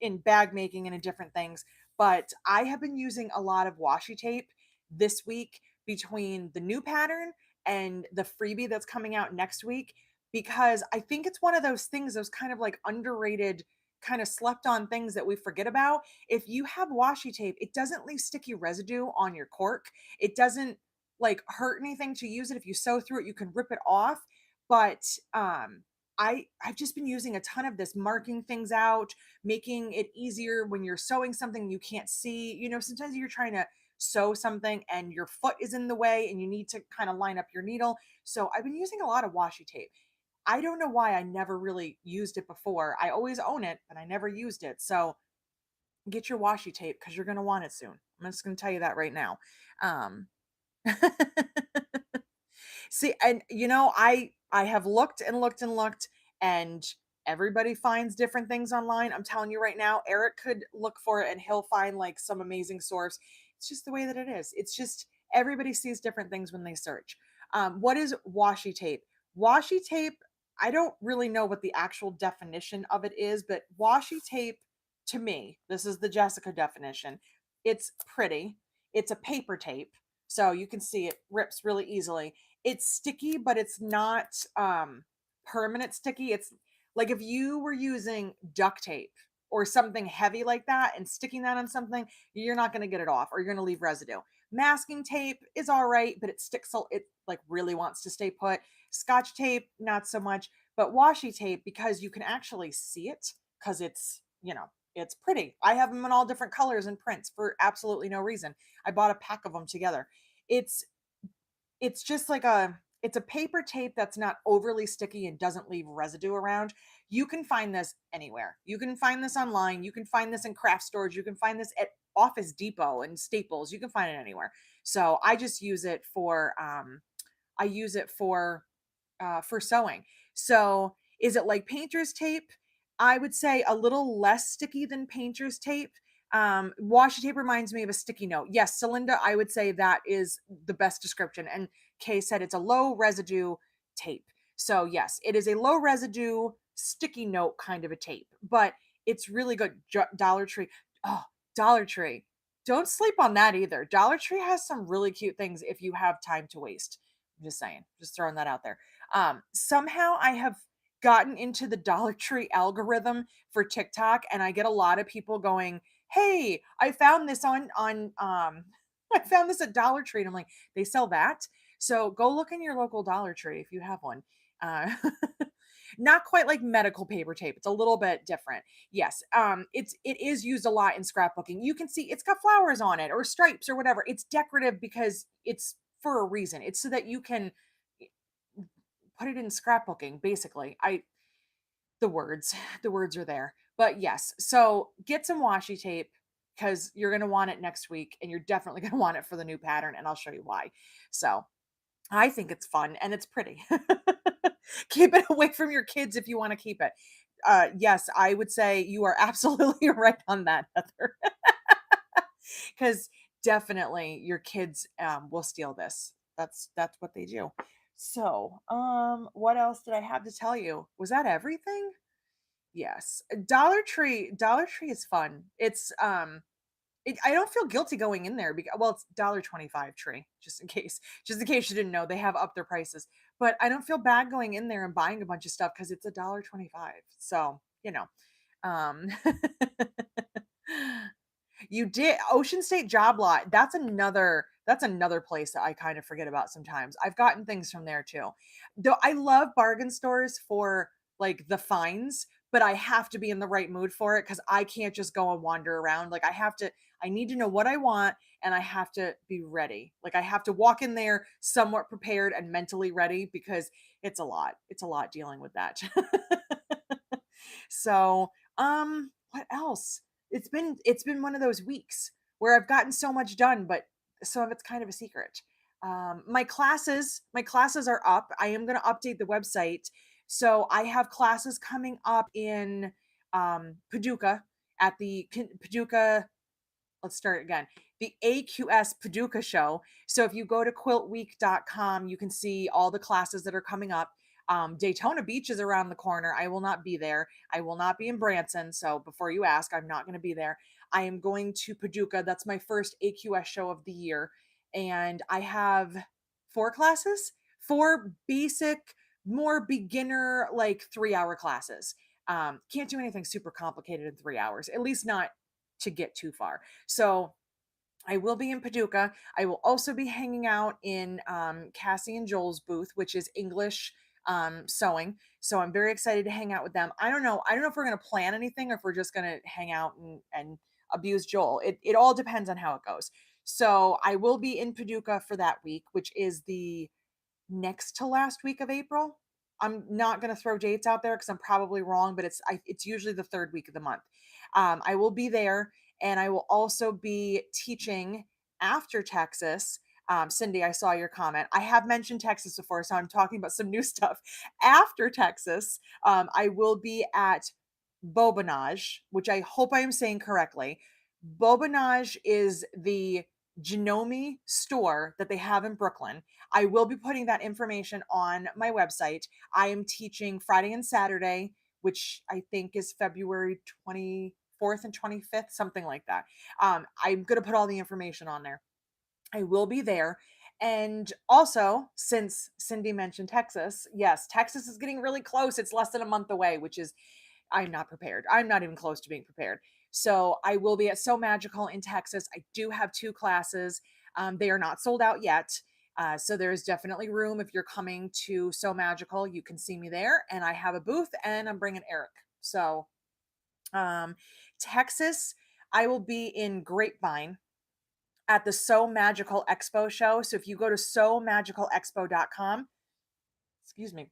in bag making and in different things. But I have been using a lot of washi tape this week between the new pattern and the freebie that's coming out next week because I think it's one of those things, those kind of like underrated, kind of slept on things that we forget about. If you have washi tape, it doesn't leave sticky residue on your cork. It doesn't like hurt anything to use it. If you sew through it, you can rip it off. But I've just been using a ton of this, marking things out, making it easier when you're sewing something you can't see. Sometimes you're trying to sew something and your foot is in the way and you need to kind of line up your needle. So I've been using a lot of washi tape. I don't know why I never really used it before. I always own it, but I never used it. So get your washi tape because you're going to want it soon. I'm just going to tell you that right now. Um, See, and I have looked and looked and looked, and everybody finds different things online. I'm telling you right now, Eric could look for it and he'll find like some amazing source. It's just the way that it is. It's just everybody sees different things when they search. What is washi tape? Washi tape, I don't really know what the actual definition of it is, but washi tape to me, this is the Jessica definition. It's pretty. It's a paper tape. So you can see it rips really easily. It's sticky, but it's not permanent sticky. It's like if you were using duct tape or something heavy like that and sticking that on something, you're not going to get it off or you're going to leave residue. Masking tape is all right, but it sticks, so it like really wants to stay put. Scotch tape, not so much, but washi tape, because you can actually see it because it's pretty. I have them in all different colors and prints for absolutely no reason. I bought a pack of them together. It's it's just like it's a paper tape that's not overly sticky and doesn't leave residue around. You can find this anywhere. You can find this online. You can find this in craft stores. You can find this at Office Depot and Staples. You can find it anywhere. So I just use it for sewing. So is it like painter's tape? I would say a little less sticky than painter's tape. Washi tape reminds me of a sticky note. Yes, Celinda, I would say that is the best description. And Kay said it's a low residue tape. So yes, it is a low residue sticky note kind of a tape, but it's really good. Dollar Tree. Oh, Dollar Tree. Don't sleep on that either. Dollar Tree has some really cute things if you have time to waste. I'm just saying, just throwing that out there. Somehow I have gotten into the Dollar Tree algorithm for TikTok, and I get a lot of people going, "Hey, I found this on I found this at Dollar Tree." And I'm like, "They sell that?" So go look in your local Dollar Tree if you have one. Uh, Not quite like medical paper tape. It's a little bit different. Yes. It is used a lot in scrapbooking. You can see it's got flowers on it or stripes or whatever. It's decorative because it's for a reason. It's so that you can put it in scrapbooking, basically. The words, the words are there. But yes, so get some washi tape because you're gonna want it next week and you're definitely gonna want it for the new pattern, and I'll show you why. So I think it's fun and it's pretty. Keep it away from your kids if you want to keep it. Yes, I would say you are absolutely right on that, Heather. Because definitely your kids will steal this. That's what they do. So, what else did I have to tell you? Was that everything? Yes. Dollar Tree is fun. I don't feel guilty going in there because, well, it's $1.25 tree, just in case you didn't know, they have upped their prices. But I don't feel bad going in there and buying a bunch of stuff because it's $1.25. So, um you did Ocean State Job Lot. That's another place that I kind of forget about sometimes. I've gotten things from there too. Though I love bargain stores for like the finds, but I have to be in the right mood for it because I can't just go and wander around. Like I need to know what I want and I have to be ready. Like I have to walk in there somewhat prepared and mentally ready because it's a lot. It's a lot dealing with that. So, what else? It's been one of those weeks where I've gotten so much done, but some of it's kind of a secret. My classes are up. I am going to update the website. So I have classes coming up in Paducah at the Paducah. Let's start again. The AQS Paducah show. So if you go to quiltweek.com, you can see all the classes that are coming up. Daytona Beach is around the corner. I will not be there. I will not be in Branson. So before you ask, I'm not going to be there. I am going to Paducah. That's my first AQS show of the year. And I have four classes, four basic, more beginner, like 3 hour classes. Can't do anything super complicated in 3 hours, at least not to get too far. So I will be in Paducah. I will also be hanging out in Cassie and Joel's booth, which is English sewing. So I'm very excited to hang out with them. I don't know. I don't know if we're going to plan anything or if we're just going to hang out and abuse Joel. It all depends on how it goes. So I will be in Paducah for that week, which is the next to last week of April. I'm not going to throw dates out there because I'm probably wrong, but it's usually the third week of the month. I will be there, and I will also be teaching after Texas. Cindy, I saw your comment. I have mentioned Texas before, so I'm talking about some new stuff. After Texas, I will be at Bobinage, which I hope I am saying correctly. Bobinage is the Genome store that they have in Brooklyn. I will be putting that information on my website. I am teaching Friday and Saturday, which I think is February 24th and 25th, something like that. I'm going to put all the information on there. I will be there. And also, since Cindy mentioned Texas, yes, Texas is getting really close. It's less than a month away, which is, I'm not prepared. I'm not even close to being prepared. So I will be at So Magical in Texas. I do have two classes. They are not sold out yet. So there's definitely room. If you're coming to So Magical, you can see me there. And I have a booth and I'm bringing Eric. So Texas, I will be in Grapevine at the So Magical Expo show. So if you go to somagicalexpo.com, excuse me,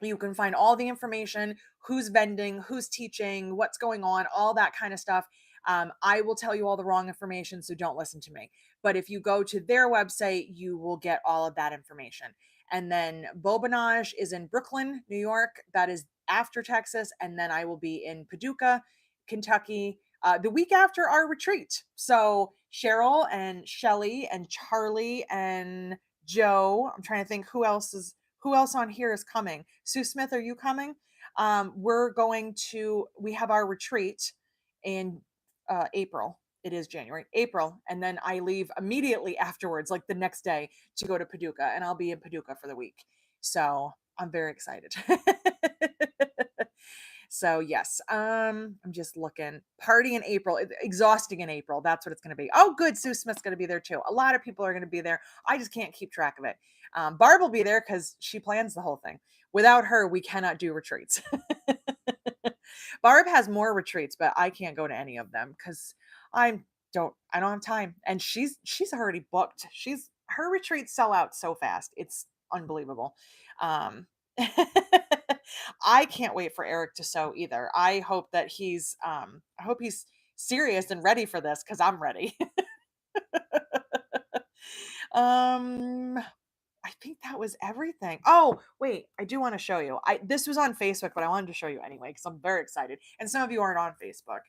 you can find all the information, who's vending, who's teaching, what's going on, all that kind of stuff. I will tell you all the wrong information, so don't listen to me. But if you go to their website, you will get all of that information. And then Bobinage is in Brooklyn, New York. That is after Texas. And then I will be in Paducah, Kentucky, the week after our retreat. So Cheryl and Shelly and Charlie and Joe, I'm trying to think who else on here is coming. Sue Smith, are you coming? We have our retreat in April. It is January, April. And then I leave immediately afterwards, like the next day, to go to Paducah. And I'll be in Paducah for the week. So I'm very excited. So yes, I'm just looking. Party in April, exhausting in April. That's what it's going to be. Oh, good. Sue Smith's going to be there too. A lot of people are going to be there. I just can't keep track of it. Barb will be there because she plans the whole thing. Without her, we cannot do retreats. Barb has more retreats, but I can't go to any of them because I don't have time. And she's already booked. She's her retreats sell out so fast. It's unbelievable. Um I can't wait for Eric to sew either. I hope he's serious and ready for this because I'm ready. um I think that was everything. Oh, wait, I do want to show you. This was on Facebook, but I wanted to show you anyway because I'm very excited. And some of you aren't on Facebook.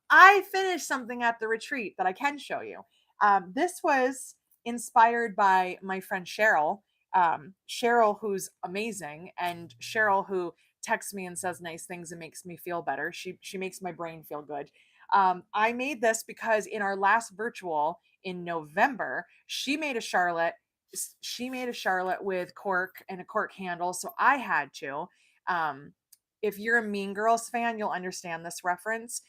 I finished something at the retreat that I can show you. This was inspired by my friend Cheryl. Cheryl, who's amazing, and Cheryl, who texts me and says nice things and makes me feel better. She makes my brain feel good. I made this because in our last virtual in November, she made a Charlotte with cork and a cork handle, so I had to. Um, if you're a Mean Girls fan, you'll understand this reference.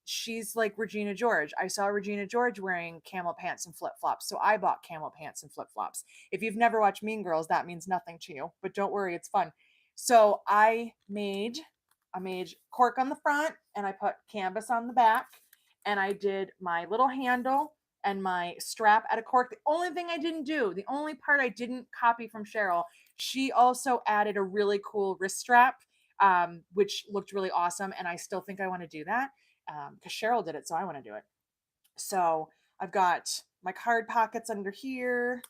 She's like Regina George. I saw Regina George wearing camel pants and flip flops, so I bought camel pants and flip flops. If you've never watched Mean Girls, that means nothing to you, but don't worry, it's fun. So I made cork on the front and I put canvas on the back, and I did my little handle and my strap out of cork. The only thing I didn't do, the only part I didn't copy from Cheryl, she also added a really cool wrist strap, which looked really awesome. And I still think I want to do that because Cheryl did it, so I want to do it. So I've got my card pockets under here,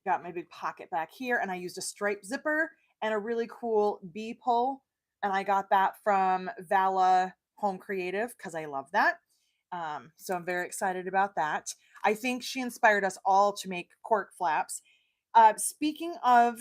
got my big pocket back here, and I used a stripe zipper and a really cool bee pull. And I got that from Vala Home Creative because I love that. So I'm very excited about that. I think she inspired us all to make cork flaps. Speaking of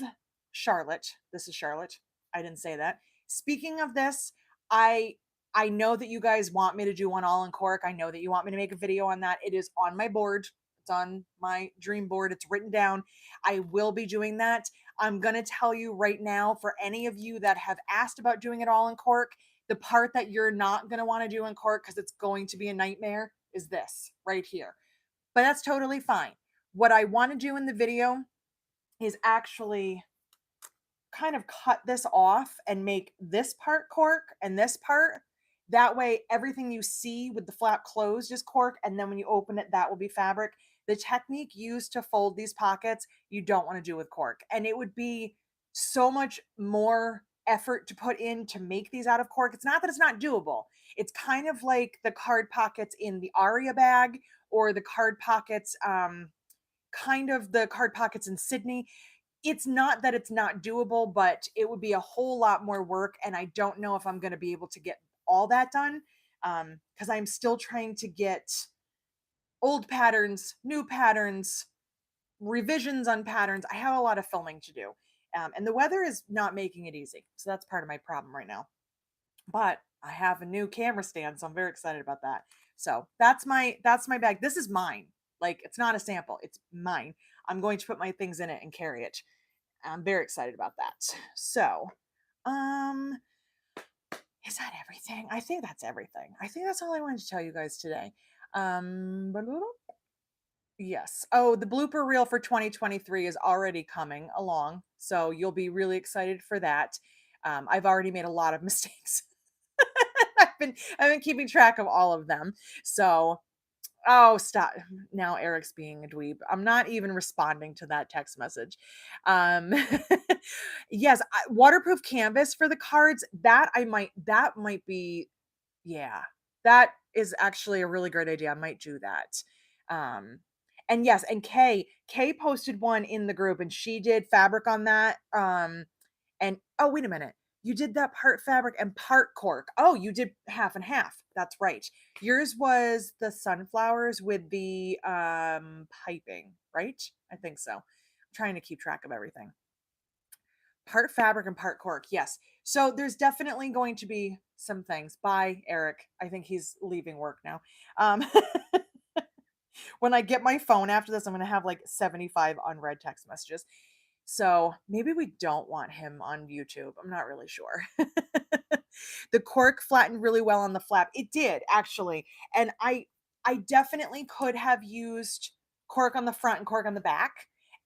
Charlotte, this is Charlotte. I didn't say that. Speaking of this, I I know that you guys want me to do one all in cork. I know that you want me to make a video on that. It is on my board. It's on my dream board. It's written down. I will be doing that. I'm going to tell you right now, for any of you that have asked about doing it all in cork, the part that you're not going to want to do in cork because it's going to be a nightmare is this right here. But that's totally fine. What I want to do in the video is actually kind of cut this off and make this part cork and this part. That way, everything you see with the flap closed is cork, and then when you open it, that will be fabric. The technique used to fold these pockets, you don't want to do with cork. And it would be so much more effort to put in to make these out of cork. It's not that it's not doable. It's kind of like the card pockets in the Aria bag or the card pockets, kind of the card pockets in Sydney. It's not that it's not doable, but it would be a whole lot more work. And I don't know if I'm going to be able to get all that done because I'm still trying to get old patterns, new patterns, revisions on patterns. I have a lot of filming to do. And the weather is not making it easy. So that's part of my problem right now. But I have a new camera stand, so I'm very excited about that. So that's my bag. This is mine. Like it's not a sample, it's mine. I'm going to put my things in it and carry it. I'm very excited about that. So, um, is that everything? I think that's everything. I think that's all I wanted to tell you guys today. Blah, blah, blah. Yes. Oh, the blooper reel for 2023 is already coming along, so you'll be really excited for that. I've already made a lot of mistakes. I've been keeping track of all of them. So oh, stop. Now Eric's being a dweeb. I'm not even responding to that text message. Um, yes, waterproof canvas for the cards. That might be, yeah, that is actually a really great idea. I might do that. Um, and yes, and Kay posted one in the group and she did fabric on that. And oh, wait a minute. You did that part fabric and part cork. Oh, you did half and half. That's right. Yours was the sunflowers with the piping, right? I think so. I'm trying to keep track of everything. Part fabric and part cork. Yes. So there's definitely going to be some things. Bye, Eric. I think he's leaving work now. Um when I get my phone after this, I'm going to have like 75 unread text messages. So maybe we don't want him on YouTube. I'm not really sure. The cork flattened really well on the flap. It did actually. And I definitely could have used cork on the front and cork on the back.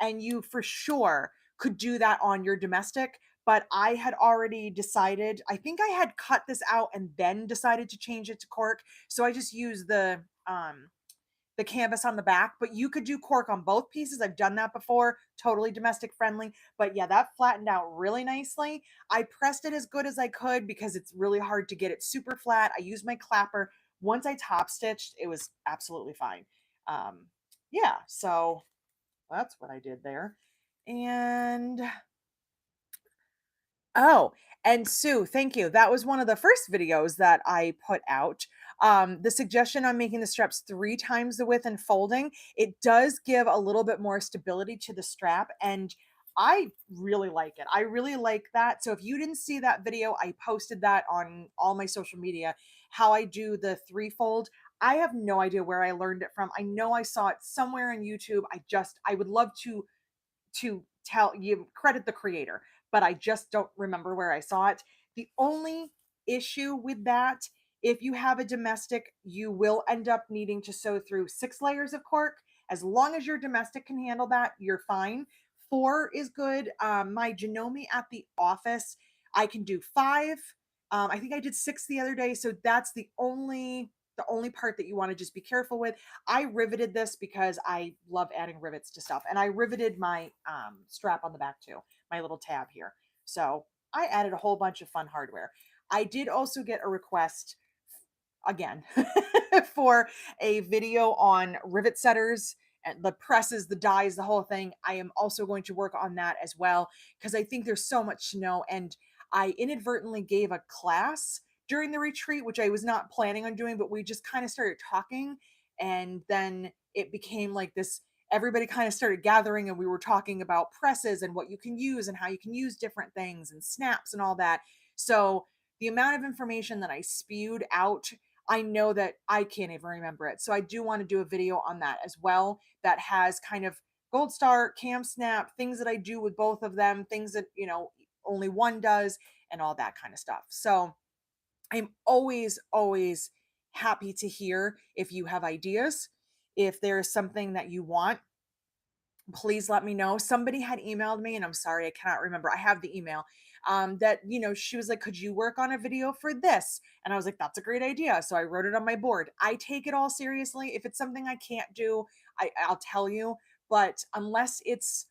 And you for sure could do that on your domestic. But I had already decided, I think I had cut this out and then decided to change it to cork. So I just used the canvas on the back, but you could do cork on both pieces. I've done that before, totally domestic friendly. But yeah, that flattened out really nicely. I pressed it as good as I could because it's really hard to get it super flat. I used my clapper. Once I top stitched, it was absolutely fine. Yeah, so that's what I did there. And oh, and Sue, thank you. That was one of the first videos that I put out. The suggestion on making the straps 3 times the width and folding, it does give a little bit more stability to the strap, and I really like it. I really like that. So if you didn't see that video, I posted that on all my social media, how I do the 3-fold. I have no idea where I learned it from. I know I saw it somewhere on YouTube. I would love to tell you credit the creator, but I just don't remember where I saw it. The only issue with that, if you have a domestic, you will end up needing to sew through 6 layers of cork. As long as your domestic can handle that, you're fine. 4 is good. My Janome at the office, I can do 5. I think I did 6 the other day, so that's the only part that you want to just be careful with. I riveted this because I love adding rivets to stuff. And I riveted my strap on the back too, my little tab here. So I added a whole bunch of fun hardware. I did also get a request again for a video on rivet setters and the presses, the dies, the whole thing. I am also going to work on that as well because I think there's so much to know. And I inadvertently gave a class during the retreat, which I was not planning on doing, but we just kind of started talking. And then it became like this, everybody kind of started gathering and we were talking about presses and what you can use and how you can use different things and snaps and all that. So the amount of information that I spewed out, I know that I can't even remember it. So I do want to do a video on that as well that has kind of Gold Star, Cam Snap, things that I do with both of them, things that, only one does, and all that kind of stuff. So I'm always, always happy to hear if you have ideas, if there's something that you want, please let me know. Somebody had emailed me, and I'm sorry, I cannot remember. I have the email. That she was like, "Could you work on a video for this?" And I was like, "That's a great idea." So I wrote it on my board. I take it all seriously. If it's something I can't do, I'll tell you. But unless it's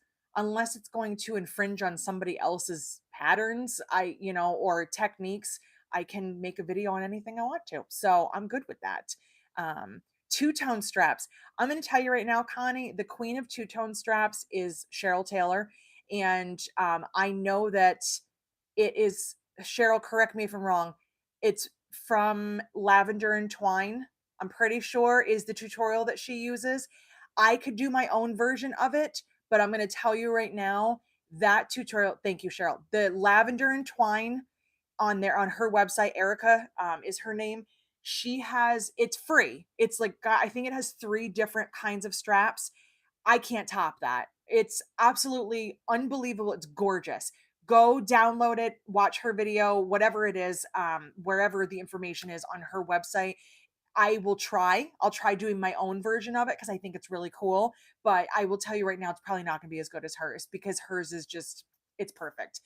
going to infringe on somebody else's patterns, or techniques, I can make a video on anything I want to. So I'm good with that. Um, Two-tone straps. I'm going to tell you right now, Connie, the queen of two-tone straps is Cheryl Taylor. And I know that it is, Cheryl, correct me if I'm wrong, it's from Lavender and Twine. I'm pretty sure is the tutorial that she uses. I could do my own version of it, but I'm going to tell you right now that tutorial, thank you, Cheryl, the Lavender and Twine on her website, Erica is her name. She has, it's free. It's like, I think it has 3 different kinds of straps. I can't top that. It's absolutely unbelievable. It's gorgeous. Go download it, watch her video, whatever it is, wherever the information is on her website. I'll try doing my own version of it because I think it's really cool. But I will tell you right now, it's probably not going to be as good as hers because hers is just, it's perfect.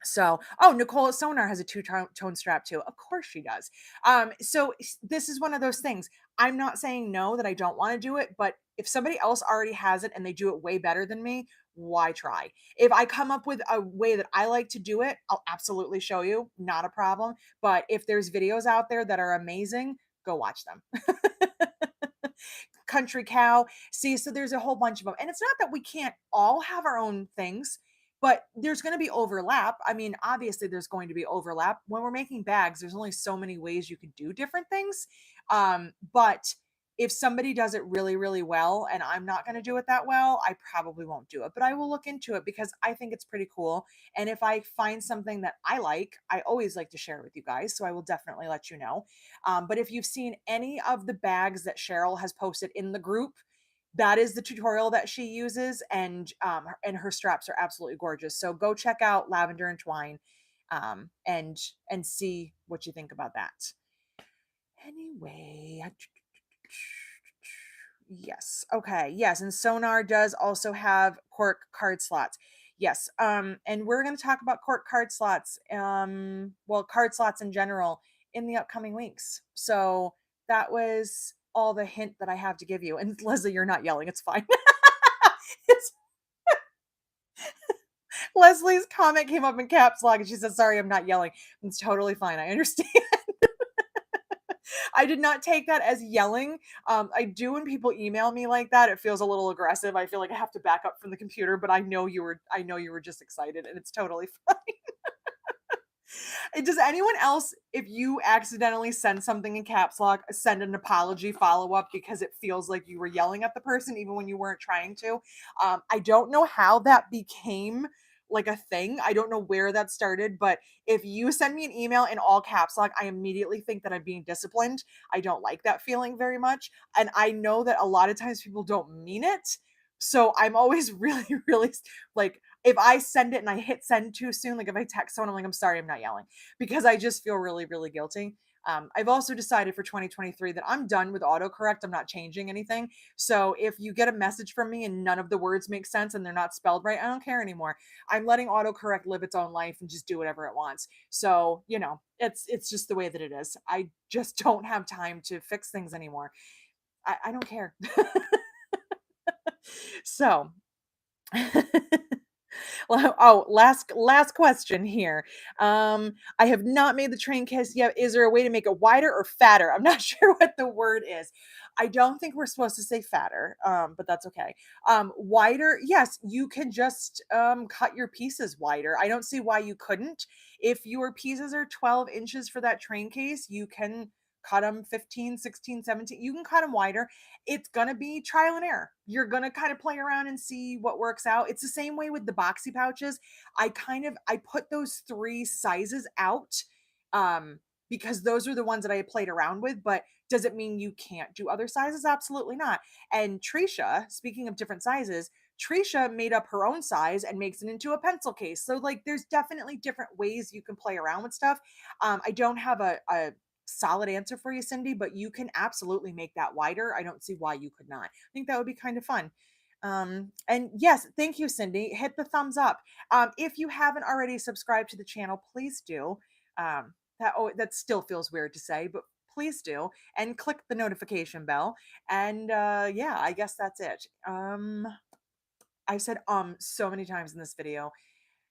So, Nicole Sonar has a two-tone strap too. Of course she does. So this is one of those things. I'm not saying no that I don't want to do it, but if somebody else already has it and they do it way better than me, why try? If I come up with a way that I like to do it, I'll absolutely show you, not a problem. But if there's videos out there that are amazing, go watch them. Country Cow. See, so there's a whole bunch of them. And it's not that we can't all have our own things, but there's going to be overlap. I mean, obviously there's going to be overlap. When we're making bags, there's only so many ways you could do different things. But if somebody does it really, really well, and I'm not going to do it that well, I probably won't do it, but I will look into it because I think it's pretty cool. And if I find something that I like, I always like to share with you guys. So I will definitely let you know. But if you've seen any of the bags that Cheryl has posted in the group, that is the tutorial that she uses, and her straps are absolutely gorgeous. So go check out Lavender and Twine. and see what you think about that. Anyway, yes. Okay. Yes. And Sonar does also have cork card slots. Yes. And we're going to talk about cork card slots, well, card slots in general in the upcoming weeks. So that was all the hint that I have to give you. And Leslie, you're not yelling. It's fine. It's, Leslie's comment came up in caps lock and she said, sorry, I'm not yelling. It's totally fine. I understand. I did not take that as yelling. I do when people email me like that, it feels a little aggressive. I feel like I have to back up from the computer, but I know you were just excited and it's totally fine. Does anyone else, if you accidentally send something in caps lock, send an apology follow up because it feels like you were yelling at the person even when you weren't trying to? I don't know how that became like a thing. I don't know where that started, but if you send me an email in all caps lock, I immediately think that I'm being disciplined. I don't like that feeling very much. And I know that a lot of times people don't mean it. So I'm always really, really like, if I send it and I hit send too soon, like if I text someone, I'm like, I'm sorry, I'm not yelling because I just feel really, really guilty. I've also decided for 2023 that I'm done with autocorrect. I'm not changing anything. So if you get a message from me and none of the words make sense and they're not spelled right, I don't care anymore. I'm letting autocorrect live its own life and just do whatever it wants. So, it's just the way that it is. I just don't have time to fix things anymore. I don't care. So well, oh, last question here. I have not made the train case yet. Is there a way to make it wider or fatter? I'm not sure what the word is. I don't think we're supposed to say fatter, but that's okay. Wider, yes, you can just cut your pieces wider. I don't see why you couldn't. If your pieces are 12 inches for that train case, you can cut them 15, 16, 17. You can cut them wider. It's going to be trial and error. You're going to kind of play around and see what works out. It's the same way with the boxy pouches. I put those three sizes out because those are the ones that I played around with, but does it mean you can't do other sizes? Absolutely not. And Trisha, speaking of different sizes, Trisha made up her own size and makes it into a pencil case. So like there's definitely different ways you can play around with stuff. I don't have a solid answer for you, Cindy, but you can absolutely make that wider. I don't see why you could not. I think that would be kind of fun. And yes, thank you, Cindy. Hit the thumbs up. If you haven't already subscribed to the channel, please do. That still feels weird to say, but please do. And click the notification bell. And yeah, I guess that's it. I said so many times in this video.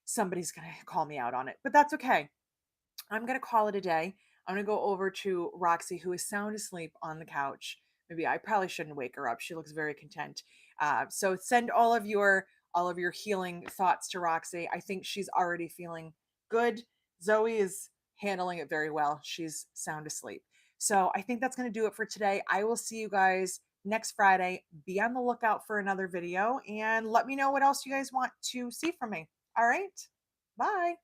Somebody's gonna call me out on it, but that's okay. I'm going to call it a day. I'm going to go over to Roxy, who is sound asleep on the couch. Maybe I probably shouldn't wake her up. She looks very content. So send all of your healing thoughts to Roxy. I think she's already feeling good. Zoe is handling it very well. She's sound asleep. So I think that's going to do it for today. I will see you guys next Friday. Be on the lookout for another video and let me know what else you guys want to see from me. All right. Bye.